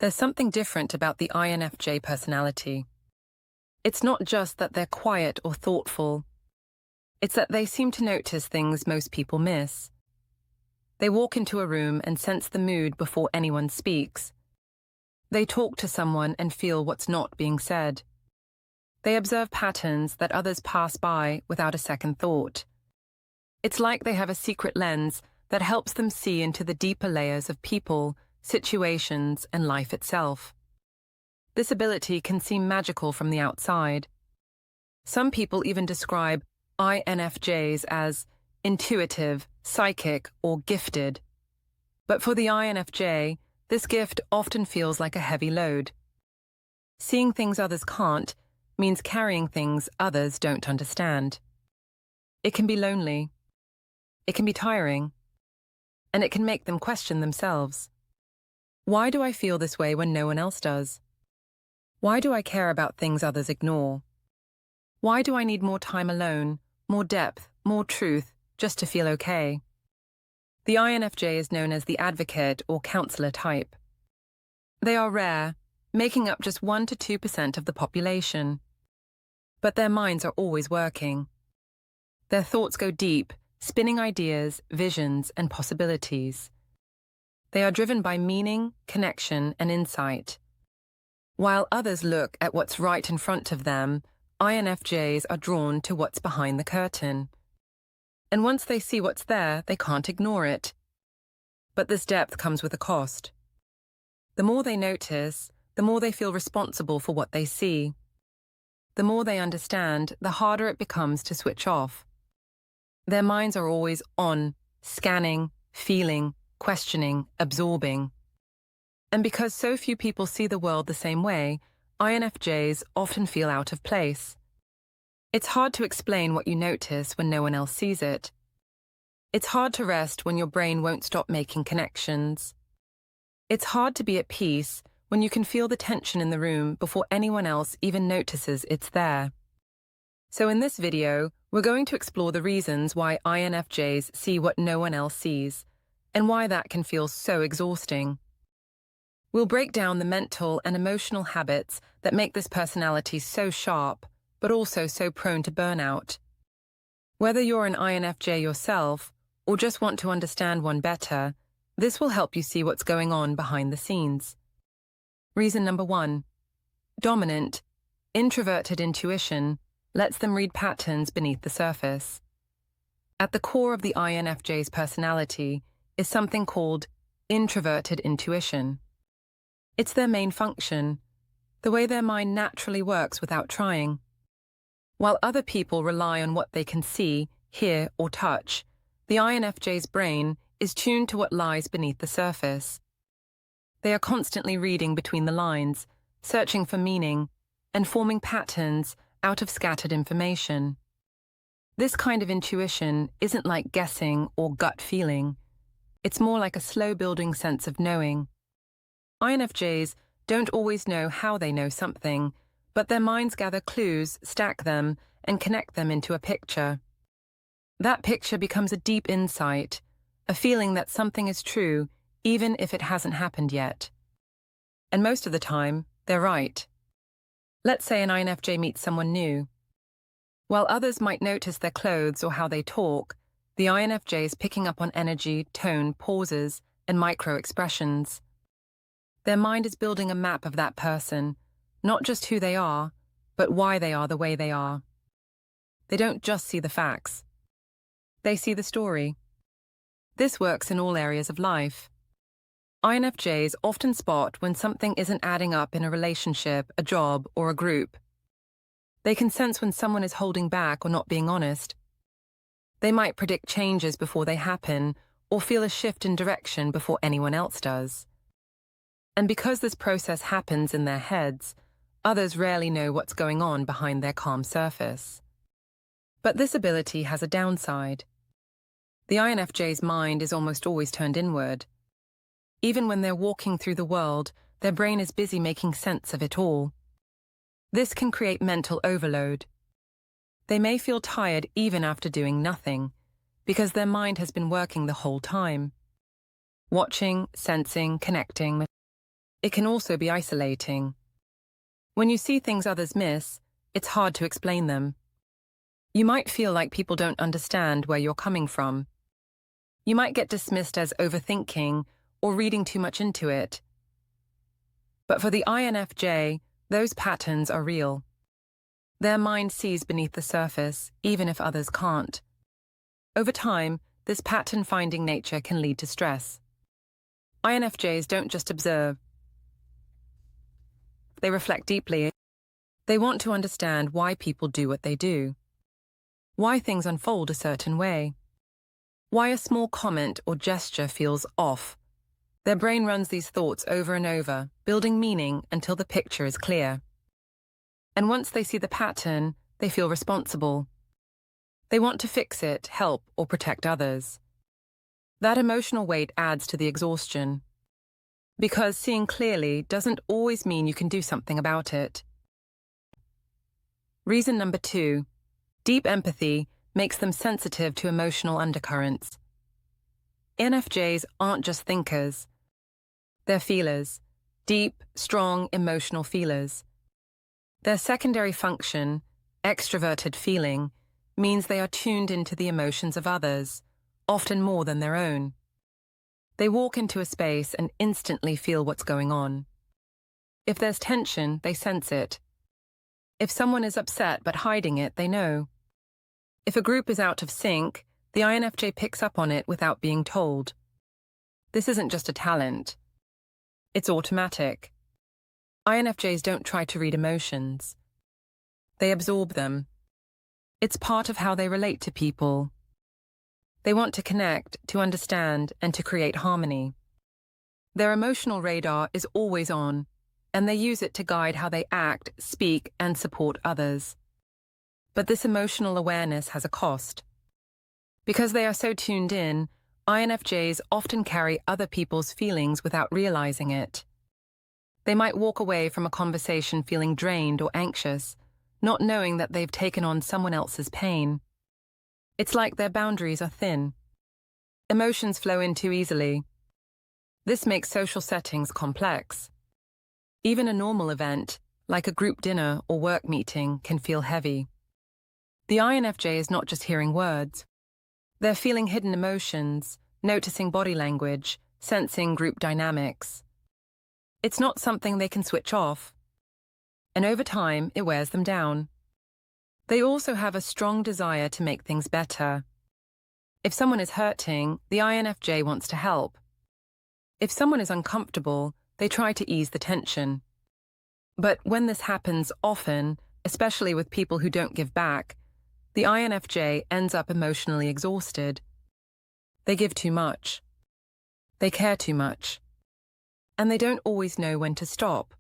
There's something different about the INFJ personality. It's not just that they're quiet or thoughtful. It's that they seem to notice things most people miss. They walk into a room and sense the mood before anyone speaks. They talk to someone and feel what's not being said. They observe patterns that others pass by without a second thought. It's like they have a secret lens that helps them see into the deeper layers of people, situations, and life itself. This ability can seem magical from the outside. Some people even describe INFJs as intuitive, psychic, or gifted. But for the INFJ, this gift often feels like a heavy load. Seeing things others can't means carrying things others don't understand. It can be lonely. It can be tiring. And it can make them question themselves. Why do I feel this way when no one else does? Why do I care about things others ignore? Why do I need more time alone, more depth, more truth, just to feel okay? The INFJ is known as the advocate or counselor type. They are rare, making up just 1 to 2% of the population. But their minds are always working. Their thoughts go deep, spinning ideas, visions, and possibilities. They are driven by meaning, connection, and insight. While others look at what's right in front of them, INFJs are drawn to what's behind the curtain. And once they see what's there, they can't ignore it. But this depth comes with a cost. The more they notice, the more they feel responsible for what they see. The more they understand, the harder it becomes to switch off. Their minds are always on, scanning, feeling, questioning, absorbing. And because so few people see the world the same way, INFJs often feel out of place. It's hard to explain what you notice when no one else sees it. It's hard to rest when your brain won't stop making connections. It's hard to be at peace when you can feel the tension in the room before anyone else even notices it's there. So in this video, we're going to explore the reasons why INFJs see what no one else sees, and why that can feel so exhausting. We'll break down the mental and emotional habits that make this personality so sharp, but also so prone to burnout. Whether you're an INFJ yourself, or just want to understand one better, this will help you see what's going on behind the scenes. Reason number 1. Dominant, introverted intuition lets them read patterns beneath the surface. At the core of the INFJ's personality is something called introverted intuition. It's their main function, the way their mind naturally works without trying. While other people rely on what they can see, hear, or touch, the INFJ's brain is tuned to what lies beneath the surface. They are constantly reading between the lines, searching for meaning, and forming patterns out of scattered information. This kind of intuition isn't like guessing or gut feeling. It's more like a slow-building sense of knowing. INFJs don't always know how they know something, but their minds gather clues, stack them, and connect them into a picture. That picture becomes a deep insight, a feeling that something is true, even if it hasn't happened yet. And most of the time, they're right. Let's say an INFJ meets someone new. While others might notice their clothes or how they talk, the INFJ is picking up on energy, tone, pauses, and micro-expressions. Their mind is building a map of that person, not just who they are, but why they are the way they are. They don't just see the facts. They see the story. This works in all areas of life. INFJs often spot when something isn't adding up in a relationship, a job, or a group. They can sense when someone is holding back or not being honest. They might predict changes before they happen, or feel a shift in direction before anyone else does. And because this process happens in their heads, others rarely know what's going on behind their calm surface. But this ability has a downside. The INFJ's mind is almost always turned inward. Even when they're walking through the world, their brain is busy making sense of it all. This can create mental overload. They may feel tired even after doing nothing, because their mind has been working the whole time. Watching, sensing, connecting. it can also be isolating. When you see things others miss, it's hard to explain them. You might feel like people don't understand where you're coming from. You might get dismissed as overthinking or reading too much into it. But for the INFJ, those patterns are real. Their mind sees beneath the surface, even if others can't. Over time, this pattern-finding nature can lead to stress. INFJs don't just observe. They reflect deeply. They want to understand why people do what they do, why things unfold a certain way, why a small comment or gesture feels off. Their brain runs these thoughts over and over, building meaning until the picture is clear. And once they see the pattern, they feel responsible. They want to fix it, help, or protect others. That emotional weight adds to the exhaustion. Because seeing clearly doesn't always mean you can do something about it. Reason number 2. Deep empathy makes them sensitive to emotional undercurrents. INFJs aren't just thinkers. They're feelers. Deep, strong, emotional feelers. Their secondary function, extroverted feeling, means they are tuned into the emotions of others, often more than their own. They walk into a space and instantly feel what's going on. If there's tension, they sense it. If someone is upset but hiding it, they know. If a group is out of sync, the INFJ picks up on it without being told. This isn't just a talent. It's automatic. INFJs don't try to read emotions. They absorb them. It's part of how they relate to people. They want to connect, to understand, and to create harmony. Their emotional radar is always on, and they use it to guide how they act, speak, and support others. But this emotional awareness has a cost. Because they are so tuned in, INFJs often carry other people's feelings without realizing it. They might walk away from a conversation feeling drained or anxious, not knowing that they've taken on someone else's pain. It's like their boundaries are thin. Emotions flow in too easily. This makes social settings complex. Even a normal event, like a group dinner or work meeting, can feel heavy. The INFJ is not just hearing words. They're feeling hidden emotions, noticing body language, sensing group dynamics. It's not something they can switch off. And over time, it wears them down. They also have a strong desire to make things better. If someone is hurting, the INFJ wants to help. If someone is uncomfortable, they try to ease the tension. But when this happens often, especially with people who don't give back, the INFJ ends up emotionally exhausted. They give too much. They care too much. And they don't always know when to stop.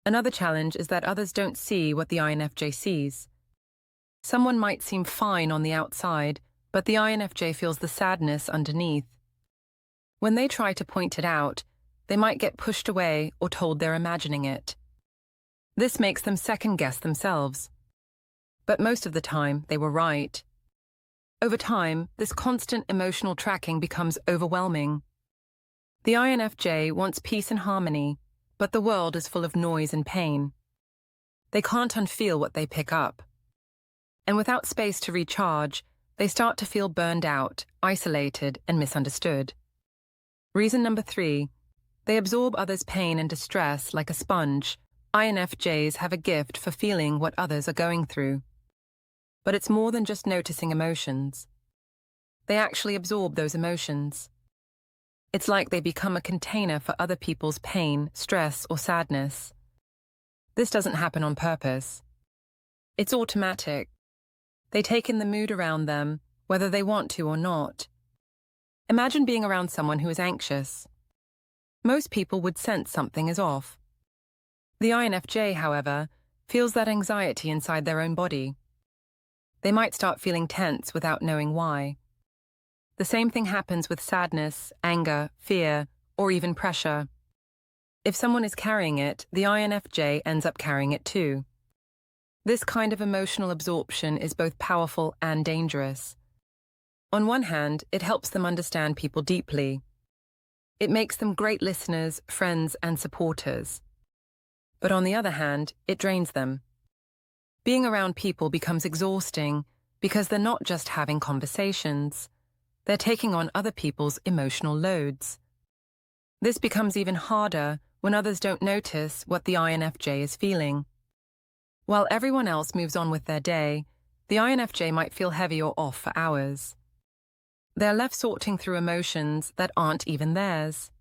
Another challenge is that others don't see what the INFJ sees. Someone might seem fine on the outside, but the INFJ feels the sadness underneath. When they try to point it out, they might get pushed away or told they're imagining it. This makes them second-guess themselves. But most of the time, they were right. Over time, this constant emotional tracking becomes overwhelming. The INFJ wants peace and harmony, but the world is full of noise and pain. They can't unfeel what they pick up. And without space to recharge, they start to feel burned out, isolated, and misunderstood. Reason number 3, they absorb others' pain and distress like a sponge. INFJs have a gift for feeling what others are going through. But it's more than just noticing emotions. They actually absorb those emotions. It's like they become a container for other people's pain, stress, or sadness. This doesn't happen on purpose. It's automatic. They take in the mood around them, whether they want to or not. Imagine being around someone who is anxious. Most people would sense something is off. The INFJ, however, feels that anxiety inside their own body. They might start feeling tense without knowing why. The same thing happens with sadness, anger, fear, or even pressure. If someone is carrying it, the INFJ ends up carrying it too. This kind of emotional absorption is both powerful and dangerous. On one hand, it helps them understand people deeply. It makes them great listeners, friends, and supporters. But on the other hand, it drains them. Being around people becomes exhausting because they're not just having conversations, they're taking on other people's emotional loads. This becomes even harder when others don't notice what the INFJ is feeling. While everyone else moves on with their day, the INFJ might feel heavy or off for hours. They're left sorting through emotions that aren't even theirs.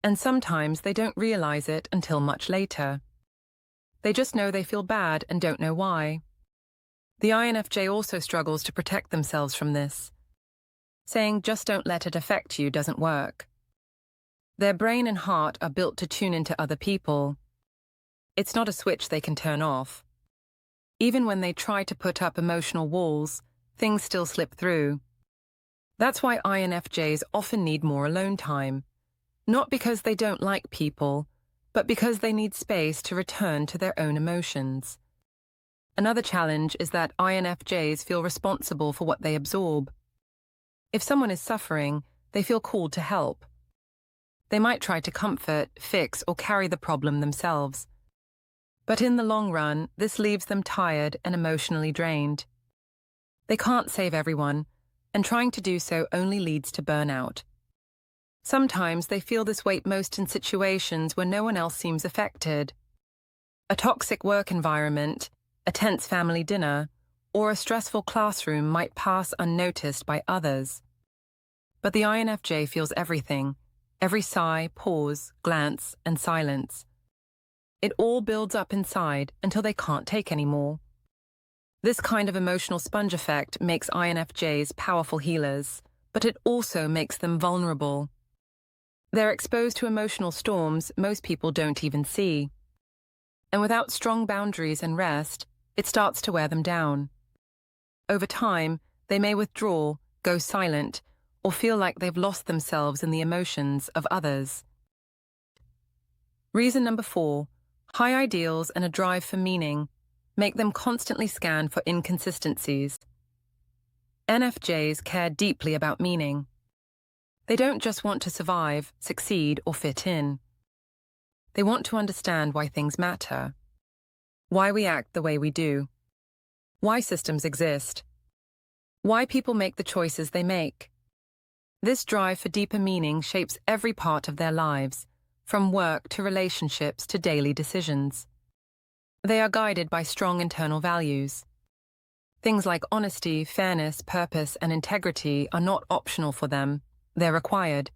And sometimes they don't realize it until much later. They just know they feel bad and don't know why. The INFJ also struggles to protect themselves from this. Saying, "just don't let it affect you," doesn't work. Their brain and heart are built to tune into other people. It's not a switch they can turn off. Even when they try to put up emotional walls, things still slip through. That's why INFJs often need more alone time. Not because they don't like people, but because they need space to return to their own emotions. Another challenge is that INFJs feel responsible for what they absorb. If someone is suffering, they feel called to help. They might try to comfort, fix, or carry the problem themselves. But in the long run, this leaves them tired and emotionally drained. They can't save everyone, and trying to do so only leads to burnout. Sometimes they feel this weight most in situations where no one else seems affected. A toxic work environment, a tense family dinner, or a stressful classroom might pass unnoticed by others. But the INFJ feels everything, every sigh, pause, glance, and silence. It all builds up inside until they can't take any more. This kind of emotional sponge effect makes INFJs powerful healers, but it also makes them vulnerable. They're exposed to emotional storms most people don't even see. And without strong boundaries and rest, it starts to wear them down. Over time, they may withdraw, go silent, or feel like they've lost themselves in the emotions of others. Reason number 4, high ideals and a drive for meaning make them constantly scan for inconsistencies. NFJs care deeply about meaning. They don't just want to survive, succeed, or fit in. They want to understand why things matter, why we act the way we do, why systems exist, why people make the choices they make. This drive for deeper meaning shapes every part of their lives, from work to relationships to daily decisions. They are guided by strong internal values. Things like honesty, fairness, purpose, and integrity are not optional for them, they're required.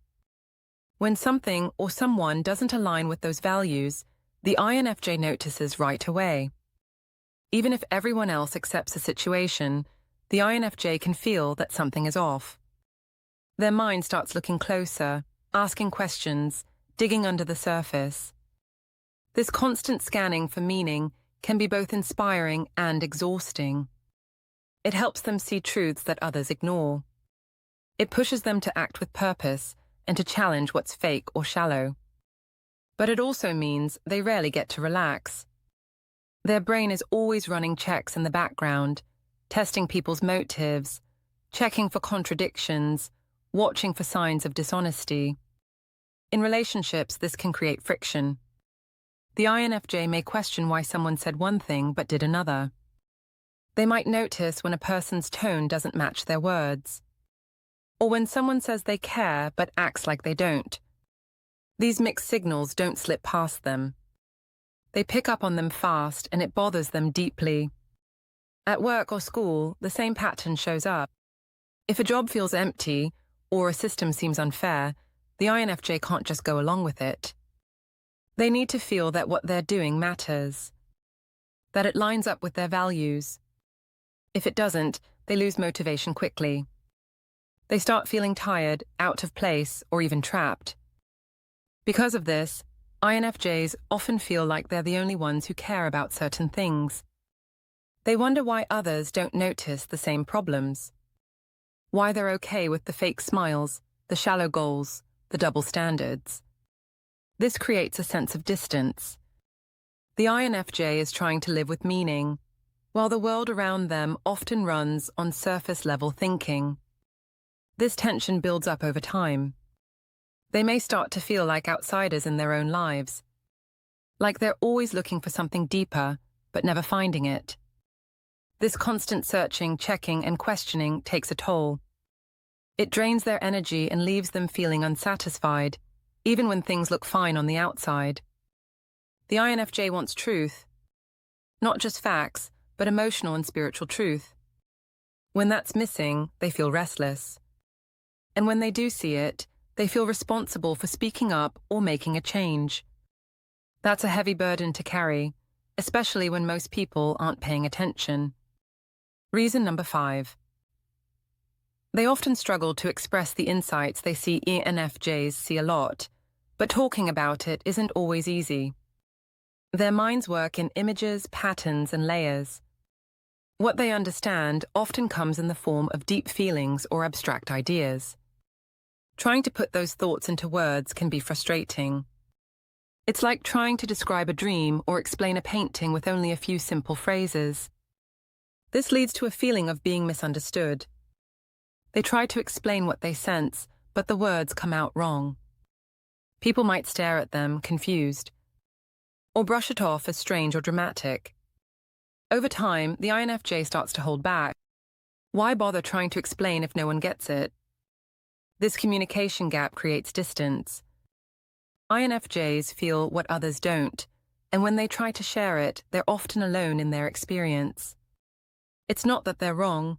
When something or someone doesn't align with those values, the INFJ notices right away. Even if everyone else accepts the situation, the INFJ can feel that something is off. Their mind starts looking closer, asking questions, digging under the surface. This constant scanning for meaning can be both inspiring and exhausting. It helps them see truths that others ignore. It pushes them to act with purpose and to challenge what's fake or shallow. But it also means they rarely get to relax. Their brain is always running checks in the background, testing people's motives, checking for contradictions, watching for signs of dishonesty. In relationships, this can create friction. The INFJ may question why someone said one thing but did another. They might notice when a person's tone doesn't match their words, or when someone says they care but acts like they don't. These mixed signals don't slip past them. They pick up on them fast and it bothers them deeply. At work or school, the same pattern shows up. If a job feels empty or a system seems unfair, the INFJ can't just go along with it. They need to feel that what they're doing matters, that it lines up with their values. If it doesn't, they lose motivation quickly. They start feeling tired, out of place, or even trapped. Because of this, INFJs often feel like they're the only ones who care about certain things. They wonder why others don't notice the same problems, why they're okay with the fake smiles, the shallow goals, the double standards. This creates a sense of distance. The INFJ is trying to live with meaning, while the world around them often runs on surface-level thinking. This tension builds up over time. They may start to feel like outsiders in their own lives, like they're always looking for something deeper, but never finding it. This constant searching, checking, and questioning takes a toll. It drains their energy and leaves them feeling unsatisfied, even when things look fine on the outside. The INFJ wants truth. Not just facts, but emotional and spiritual truth. When that's missing, they feel restless. And when they do see it, they feel responsible for speaking up or making a change. That's a heavy burden to carry, especially when most people aren't paying attention. Reason number 5. They often struggle to express the insights they see INFJs see a lot, but talking about it isn't always easy. Their minds work in images, patterns, and layers. What they understand often comes in the form of deep feelings or abstract ideas. Trying to put those thoughts into words can be frustrating. It's like trying to describe a dream or explain a painting with only a few simple phrases. This leads to a feeling of being misunderstood. They try to explain what they sense, but the words come out wrong. People might stare at them, confused, or brush it off as strange or dramatic. Over time, the INFJ starts to hold back. Why bother trying to explain if no one gets it? This communication gap creates distance. INFJs feel what others don't, and when they try to share it, they're often alone in their experience. It's not that they're wrong.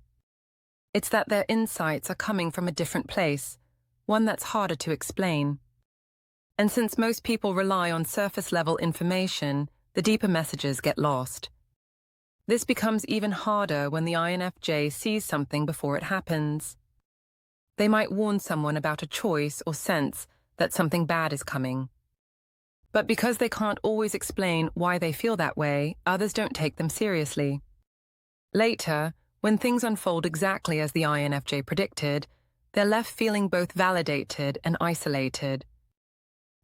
It's that their insights are coming from a different place, one that's harder to explain. And since most people rely on surface-level information, the deeper messages get lost. This becomes even harder when the INFJ sees something before it happens. They might warn someone about a choice or sense that something bad is coming. But because they can't always explain why they feel that way, others don't take them seriously. Later, when things unfold exactly as the INFJ predicted, they're left feeling both validated and isolated.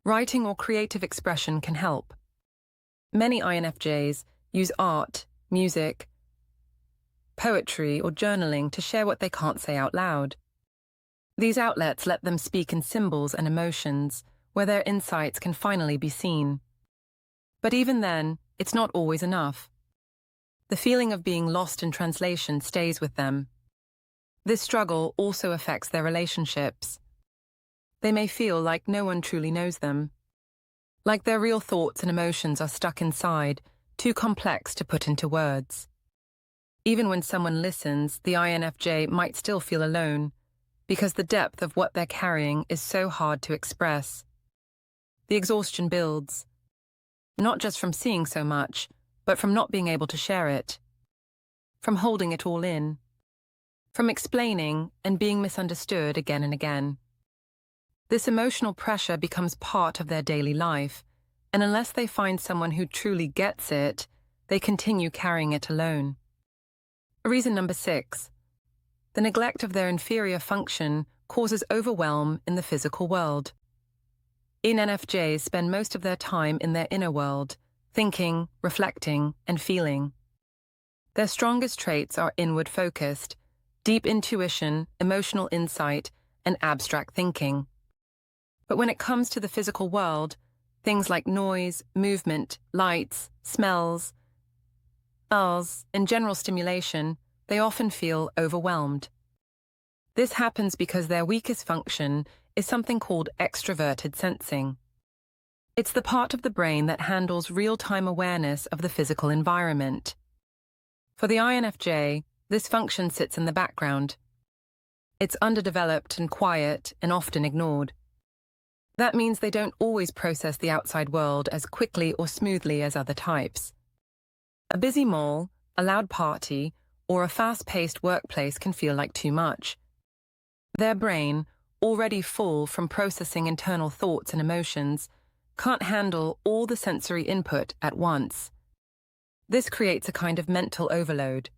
Writing or creative expression can help. Many INFJs use art, music, poetry, or journaling to share what they can't say out loud. These outlets let them speak in symbols and emotions, where their insights can finally be seen. But even then, it's not always enough. The feeling of being lost in translation stays with them. This struggle also affects their relationships. They may feel like no one truly knows them, like their real thoughts and emotions are stuck inside, too complex to put into words. Even when someone listens, the INFJ might still feel alone, because the depth of what they're carrying is so hard to express. The exhaustion builds, not just from seeing so much, but from not being able to share it, from holding it all in, from explaining and being misunderstood again and again. This emotional pressure becomes part of their daily life, and unless they find someone who truly gets it, they continue carrying it alone. Reason number 6. The neglect of their inferior function causes overwhelm in the physical world. INFJs spend most of their time in their inner world, thinking, reflecting, and feeling. Their strongest traits are inward-focused, deep intuition, emotional insight, and abstract thinking. But when it comes to the physical world, things like noise, movement, lights, smells, and general stimulation, they often feel overwhelmed. This happens because their weakest function is something called extroverted sensing. It's the part of the brain that handles real-time awareness of the physical environment. For the INFJ, this function sits in the background. It's underdeveloped and quiet and often ignored. That means they don't always process the outside world as quickly or smoothly as other types. A busy mall, a loud party, or a fast-paced workplace can feel like too much. Their brain, already full from processing internal thoughts and emotions, can't handle all the sensory input at once. This creates a kind of mental overload.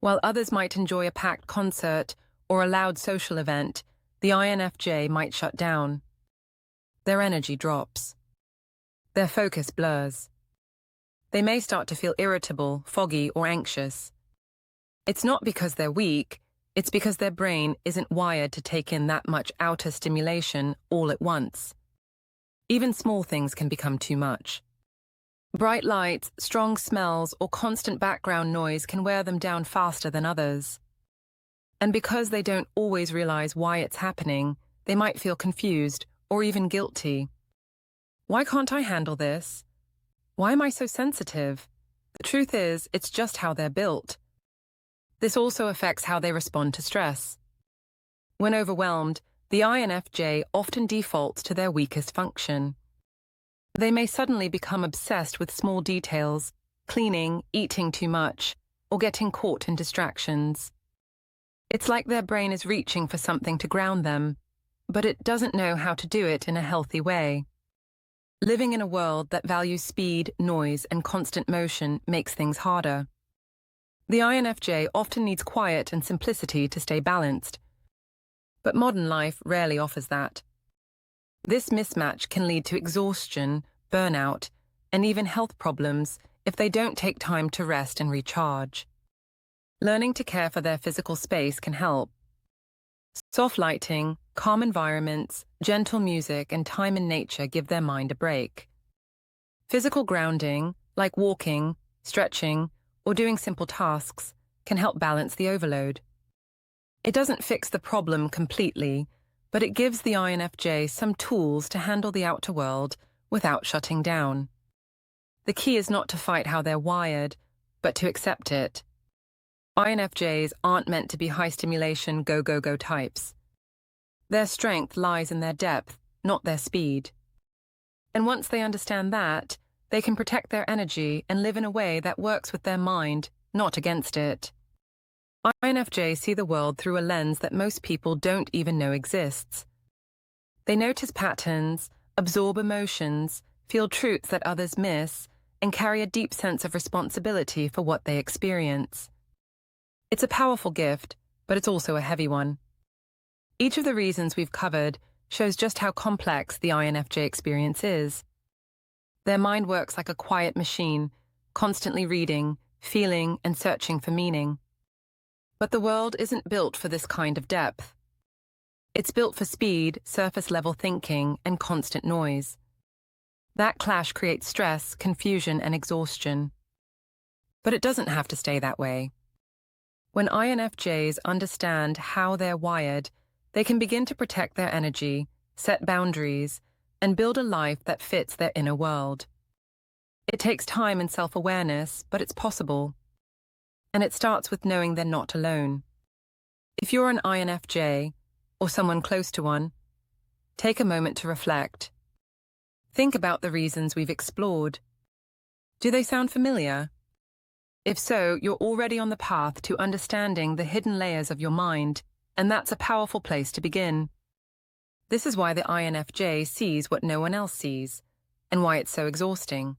While others might enjoy a packed concert or a loud social event, the INFJ might shut down. Their energy drops. Their focus blurs. They may start to feel irritable, foggy, or anxious. It's not because they're weak, It's because their brain isn't wired to take in that much outer stimulation all at once. Even small things can become too much. Bright lights, strong smells, or constant background noise can wear them down faster than others. And because they don't always realize why it's happening, they might feel confused or even guilty. Why can't I handle this? Why am I so sensitive? The truth is, it's just how they're built. This also affects how they respond to stress. When overwhelmed, the INFJ often defaults to their weakest function. They may suddenly become obsessed with small details, cleaning, eating too much, or getting caught in distractions. It's like their brain is reaching for something to ground them, but it doesn't know how to do it in a healthy way. Living in a world that values speed, noise, and constant motion makes things harder. The INFJ often needs quiet and simplicity to stay balanced, but modern life rarely offers that. This mismatch can lead to exhaustion, burnout, and even health problems if they don't take time to rest and recharge. Learning to care for their physical space can help. Soft lighting, calm environments, gentle music, and time in nature give their mind a break. Physical grounding, like walking, stretching, or doing simple tasks, can help balance the overload. It doesn't fix the problem completely, but it gives the INFJ some tools to handle the outer world without shutting down. The key is not to fight how they're wired, but to accept it. INFJs aren't meant to be high-stimulation, go-go-go types. Their strength lies in their depth, not their speed. And once they understand that, they can protect their energy and live in a way that works with their mind, not against it. INFJs see the world through a lens that most people don't even know exists. They notice patterns, absorb emotions, feel truths that others miss, and carry a deep sense of responsibility for what they experience. It's a powerful gift, but it's also a heavy one. Each of the reasons we've covered shows just how complex the INFJ experience is. Their mind works like a quiet machine, constantly reading, feeling, and searching for meaning. But the world isn't built for this kind of depth. It's built for speed, surface-level thinking, and constant noise. That clash creates stress, confusion, and exhaustion. But it doesn't have to stay that way. When INFJs understand how they're wired, they can begin to protect their energy, set boundaries, and build a life that fits their inner world. It takes time and self-awareness, but it's possible. And it starts with knowing they're not alone. If you're an INFJ, or someone close to one, take a moment to reflect. Think about the reasons we've explored. Do they sound familiar? If so, you're already on the path to understanding the hidden layers of your mind, and that's a powerful place to begin. This is why the INFJ sees what no one else sees, and why it's so exhausting.